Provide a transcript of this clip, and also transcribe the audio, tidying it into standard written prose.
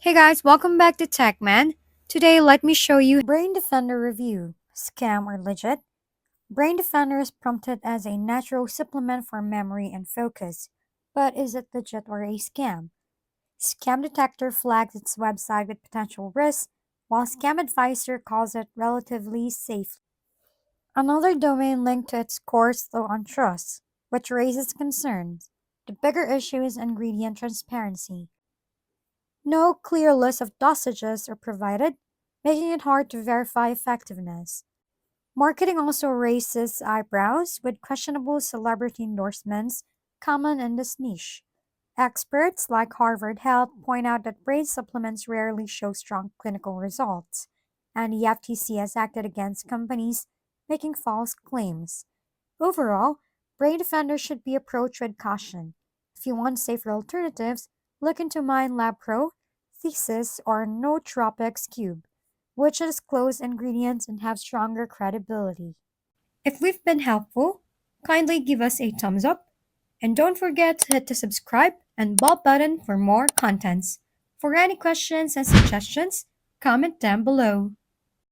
Hey guys, welcome back to TechMan. Today, let me show you Brain Defender review. Scam or legit? Brain Defender is prompted as a natural supplement for memory and focus. But is it legit or a scam? Scam Detector flags its website with potential risks, while Scam Advisor calls it relatively safe. Another domain linked to its course low on trust, which raises concerns. The bigger issue is ingredient transparency. No clear list of dosages are provided, making it hard to verify effectiveness. Marketing also raises eyebrows with questionable celebrity endorsements common in this niche. Experts like Harvard Health point out that brain supplements rarely show strong clinical results, and the FTC has acted against companies making false claims. Overall, brain defenders should be approached with caution. If you want safer alternatives, look into MindLab Pro, Thesis, or Nootropics Cube, which disclose ingredients and have stronger credibility. If we've been helpful, kindly give us a thumbs up, and don't forget to hit the subscribe and bell button for more contents. For any questions and suggestions, comment down below.